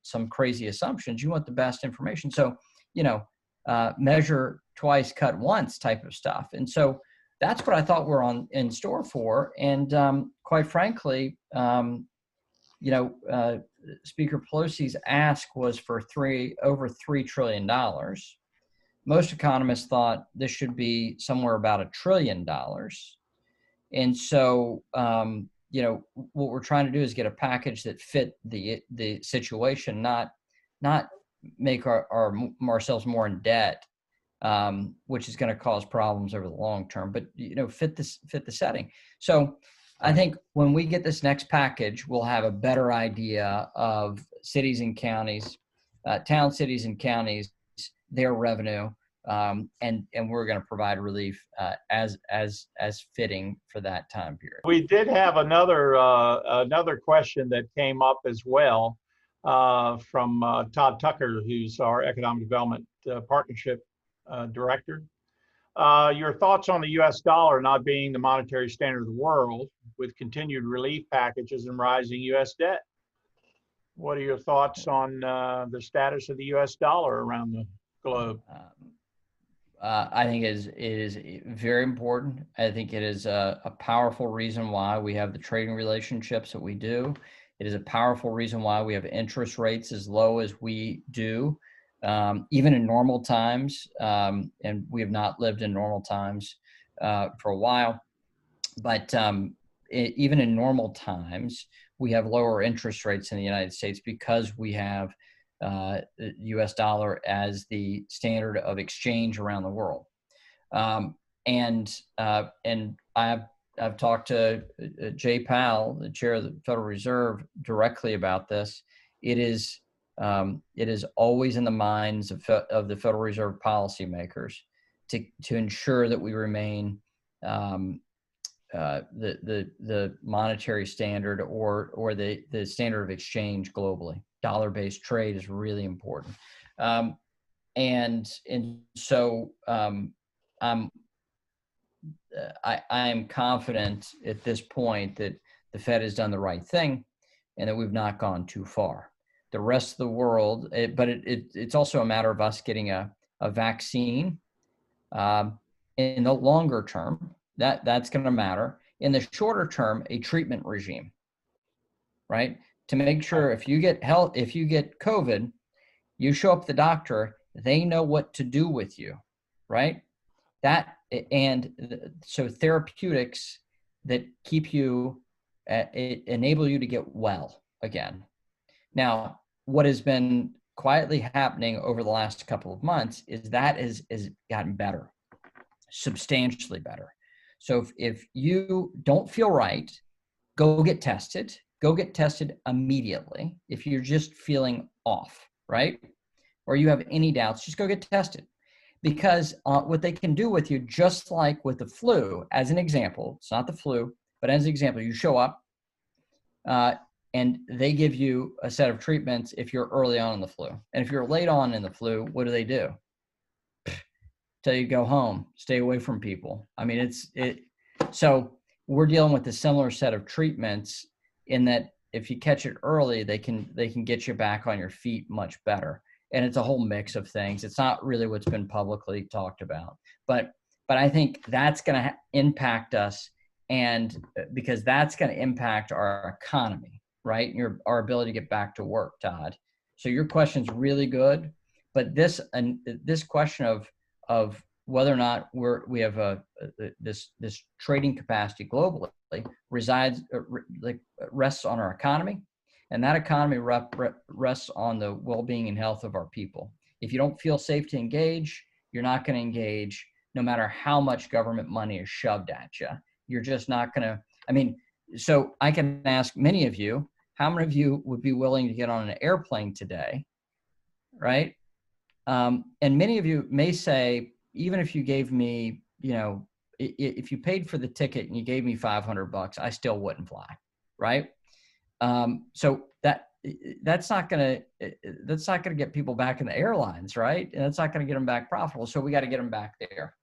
some crazy assumptions. You want the best information. So, measure twice, cut once type of stuff. And so that's what I thought we're in store for. And quite frankly, Speaker Pelosi's ask was for over $3 trillion. Most economists thought this should be somewhere about $1 trillion. And so, what we're trying to do is get a package that fit the situation, not make ourselves more in debt, which is going to cause problems over the long term, but fit the setting. So I think when we get this next package, we'll have a better idea of cities and counties, town cities and counties, their revenue, and we're going to provide relief as fitting for that time period. We did have another question that came up as well from Todd Tucker, who's our Economic Development Partnership Director. Your thoughts on the U.S. dollar not being the monetary standard of the world with continued relief packages and rising U.S. debt? What are your thoughts on the status of the U.S. dollar around the globe? I think it is very important. I think it is a powerful reason why we have the trading relationships that we do. It is a powerful reason why we have interest rates as low as we do, even in normal times. And we have not lived in normal times for a while. But even in normal times, we have lower interest rates in the United States because we have the U.S. dollar as the standard of exchange around the world. And I've talked to Jay Powell, the chair of the Federal Reserve, directly about this. It is always in the minds of the Federal Reserve policymakers to ensure that we remain the monetary standard or the standard of exchange globally. Dollar-based trade is really important, and so I am confident at this point that the Fed has done the right thing, and that we've not gone too far. The rest of the world, it's also a matter of us getting a vaccine in the longer term. That's going to matter. In the shorter term, a treatment regime, right? To make sure if you get COVID, you show up at the doctor, they know what to do with you, right? So therapeutics that keep you, enable you to get well again. Now, what has been quietly happening over the last couple of months is that has gotten better, substantially better. So if you don't feel right, go get tested. Go get tested immediately. If you're just feeling off, right? Or you have any doubts, just go get tested. Because what they can do with you, just like with the flu, as an example, it's not the flu, but as an example, you show up and they give you a set of treatments if you're early on in the flu. And if you're late on in the flu, what do? Tell you to go home, stay away from people. I mean, so we're dealing with a similar set of treatments in that if you catch it early, they can get you back on your feet much better. And it's a whole mix of things. It's not really what's been publicly talked about, but I think that's going to impact us, and because that's going to impact our economy, right? Our ability to get back to work, Todd. So your question's really good, but this question of whether or not we have this trading capacity globally rests on our economy, and that economy rests on the well-being and health of our people. If you don't feel safe to engage, you're not going to engage, no matter how much government money is shoved at you. You're just not going to. I mean, so I can ask many of you, how many of you would be willing to get on an airplane today, right? And many of you may say, even if you gave me, if you paid for the ticket and you gave me $500, I still wouldn't fly, right? So that's not going to get people back in the airlines, right? And that's not going to get them back profitable. So we got to get them back there.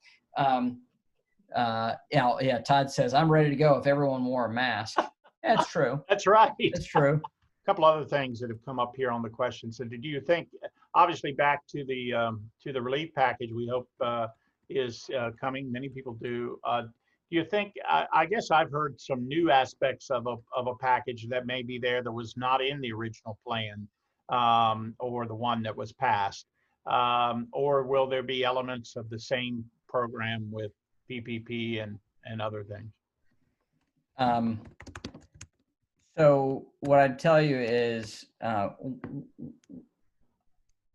Todd says, I'm ready to go if everyone wore a mask. That's true. That's right. That's true. couple other things that have come up here on the question. So, do you think, obviously, back to the relief package, we hope is coming. Many people do. Do you think? I guess I've heard some new aspects of a package that may be there that was not in the original plan, or the one that was passed, or will there be elements of the same program with PPP and other things? Um, so what I'd tell you is,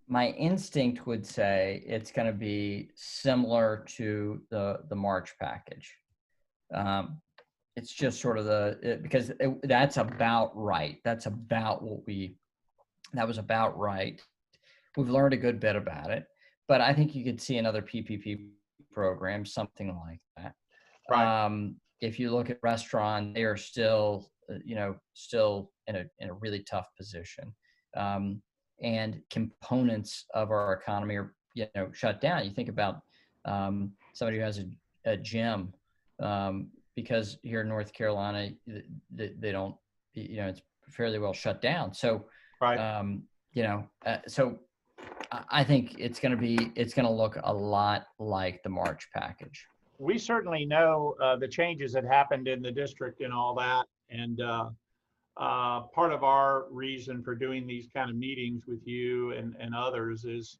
my instinct would say it's going to be similar to the March package. It's just sort of because that's about right. That was about right. We've learned a good bit about it, but I think you could see another PPP program, something like that. Right. If you look at restaurants, they are still, still in a really tough position. And components of our economy are, shut down. You think about somebody who has a gym, because here in North Carolina, they don't, it's fairly well shut down. So, Right. so I think it's going to look a lot like the March package. We certainly know the changes that happened in the district and all that. And part of our reason for doing these kind of meetings with you and others is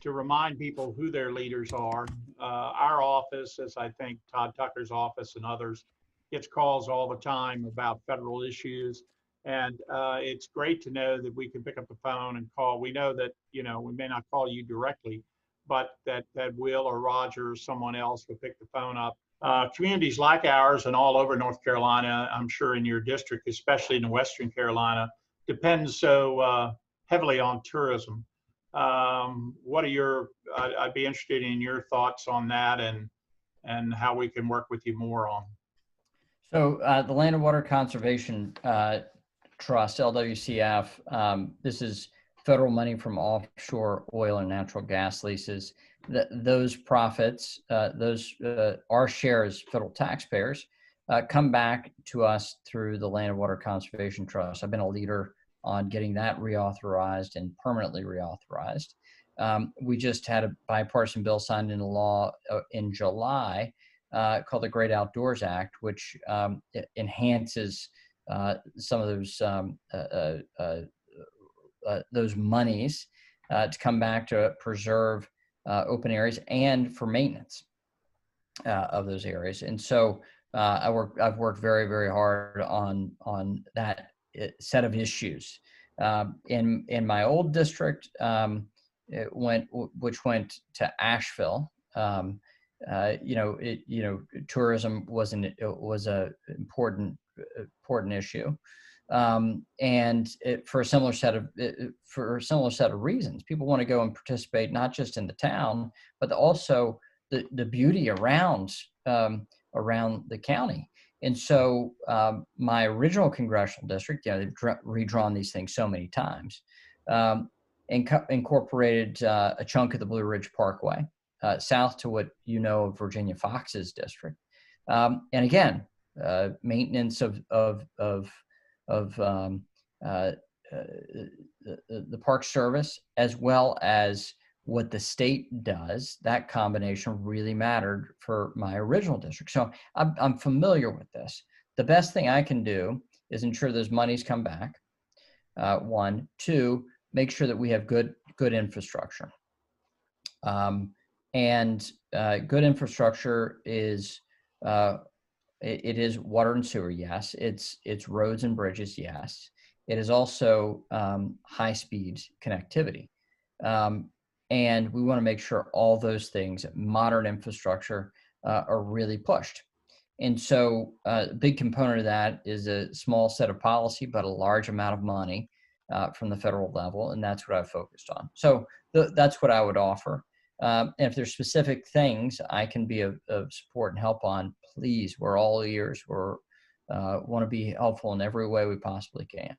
to remind people who their leaders are. Our office, as I think Todd Tucker's office and others, gets calls all the time about federal issues. And it's great to know that we can pick up the phone and call. We know that, we may not call you directly, but that Will or Roger or someone else will pick the phone up. Communities like ours and all over North Carolina, I'm sure in your district, especially in Western Carolina, depends so heavily on tourism. What are your, I'd be interested in your thoughts on that and how we can work with you more on. So the Land and Water Conservation Trust, LWCF, this is federal money from offshore oil and natural gas leases. Those profits, our share as federal taxpayers, come back to us through the Land and Water Conservation Trust. I've been a leader on getting that reauthorized and permanently reauthorized. We just had a bipartisan bill signed into law in July called the Great Outdoors Act, which enhances some of those monies to come back to preserve open areas and for maintenance of those areas. And so I've worked very, very hard on that set of issues. In my old district, which went to Asheville, tourism was a important issue. And for a similar set of reasons. People want to go and participate not just in the town, but also the beauty around the county. And so my original congressional district, they've redrawn these things so many times, incorporated a chunk of the Blue Ridge Parkway south to what of Virginia Fox's district, and again, maintenance of the Park Service, as well as what the state does. That combination really mattered for my original district. So I'm familiar with this. The best thing I can do is ensure those monies come back. One, two, make sure that we have good infrastructure. And good infrastructure is it is water and sewer, yes. It's roads and bridges, yes. It is also high-speed connectivity. And we want to make sure all those things, modern infrastructure, are really pushed. And so a big component of that is a small set of policy, but a large amount of money from the federal level. And that's what I've focused on. So that's what I would offer. And if there's specific things I can be of support and help on, please, we're all ears. We want to be helpful in every way we possibly can.